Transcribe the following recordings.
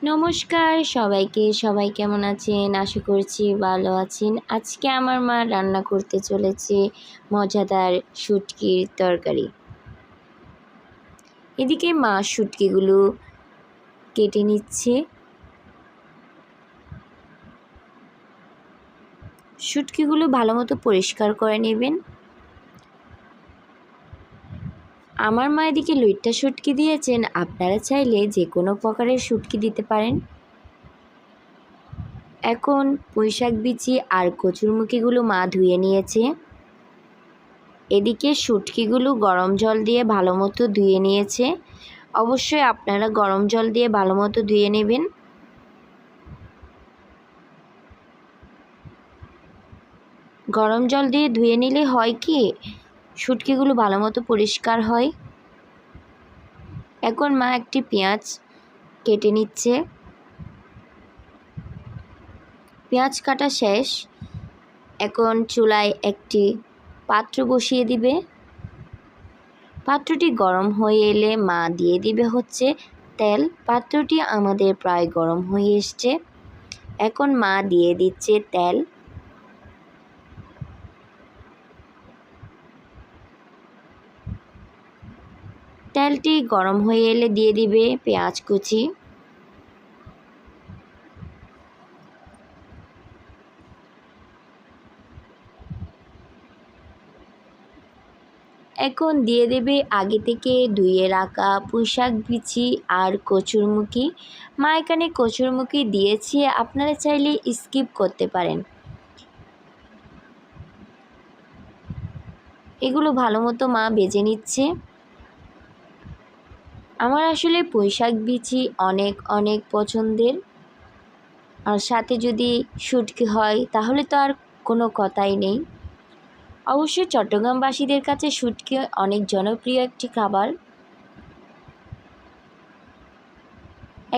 নমস্কার সবাইকে। সবাই কেমন আছেন? আশা করছি ভালো আছেন। আজকে আমার মা রান্না করতে চলেছে মজাদার শুটকির তরকারি। এদিকে মা শুটকিগুলো কেটে নিচ্ছে। শুটকিগুলো ভালোমতো পরিষ্কার করে নেবেন। আমার মা এদিকে লইট্টা শুটকি দিয়েছেন, আপনারা চাইলে যে কোনো প্রকারের শুটকি দিতে পারেন। এখন পুঁইশাক বিচি আর কচুরমুখিগুলো মা ধুয়ে নিয়েছে। এদিকে শুটকিগুলো গরম জল দিয়ে ভালোমতো ধুয়ে নিয়েছে। অবশ্যই আপনারা গরম জল দিয়ে ভালোমতো ধুয়ে নেবেন। গরম জল দিয়ে ধুয়ে নিলে হয় কি, শুটকিগুলো ভালোমতো পরিষ্কার হয়। এখন মা একটি পেঁয়াজ কেটে নিচ্ছে। পেঁয়াজ কাটা শেষ। এখন চুলায় একটি পাত্র বসিয়ে দিবে। পাত্রটি গরম হয়ে এলে মা দিয়ে দিবে হচ্ছে তেল। পাত্রটি আমাদের প্রায় গরম হয়ে এসছে। এখন মা দিয়ে দিচ্ছে তেল। তেলটি গরম হয়ে এলে দিয়ে দিবে পেঁয়াজ কুচি। এখন দিয়ে দেবে আগে থেকে ধুয়ে রাখা পুঁইশাক বিচি আর কচুরমুখি। মা এখানে কচুরমুখি দিয়েছি, আপনারা চাইলে স্কিপ করতে পারেন। এগুলো ভালোমতো মা ভেজে নিচ্ছে। আমার আসলে পুঁইশাক বিচি অনেক পছন্দের, আর সাথে যদি শুটকি হয় তাহলে তো আর কোনো কথাই নেই। অবশ্যই চট্টগ্রামবাসীদের কাছে শুটকি অনেক জনপ্রিয় একটি খাবার।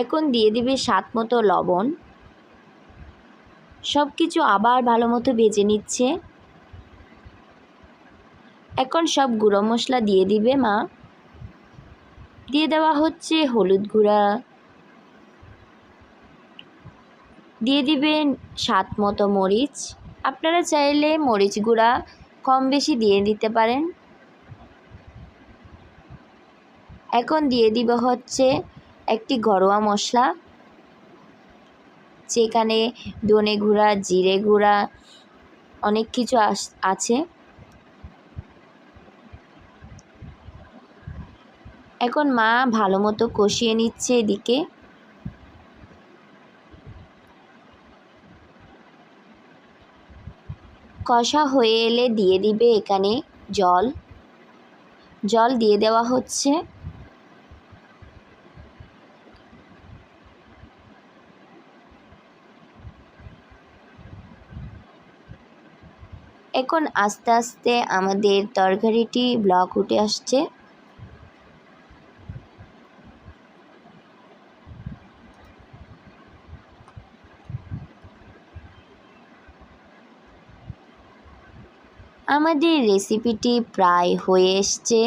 এখন দিয়ে দিবে স্বাদ মতো লবণ। সব কিছু আবার ভালো মতো ভেজে নিচ্ছে। এখন সব গুঁড়ো মশলা দিয়ে দিবে মা। দিয়ে দেওয়া হচ্ছে হলুদ গুঁড়া, দিয়ে দিবেন স্বাদ মতো মরিচ। আপনারা চাইলে মরিচ গুঁড়া কম বেশি দিয়ে দিতে পারেন। এখন দিয়ে দিব হচ্ছে একটি ঘরোয়া মশলা, যেখানে ধনে গুঁড়া, জিরে গুঁড়া অনেক কিছু আছে। এখন মা ভালো মতো কষিয়ে নিচ্ছে। এদিকে কষা হয়ে এলে দিয়ে দিবে এখানে জল দিয়ে দেওয়া হচ্ছে। এখন আস্তে আস্তে আমাদের তরকারিটি ব্লক উঠে আসছে। আমাদের রেসিপিটি প্রায় হয়ে এসছে।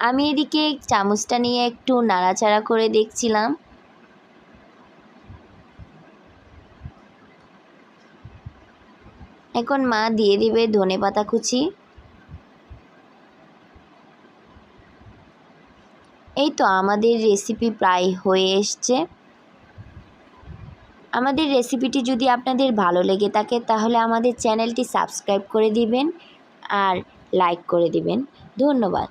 আমি এদিকে চামচটা নিয়ে একটু নাড়াচাড়া করে দেখছিলাম। এখন মা দিয়ে দিবে ধনেপাতা কুচি। এই তো আমাদের রেসিপি প্রায় হয়ে এসছে। আমাদের রেসিপিটি যদি আপনাদের ভালো লেগে থাকে তাহলে আমাদের চ্যানেলটি সাবস্ক্রাইব করে দিবেন আর লাইক করে দিবেন। ধন্যবাদ।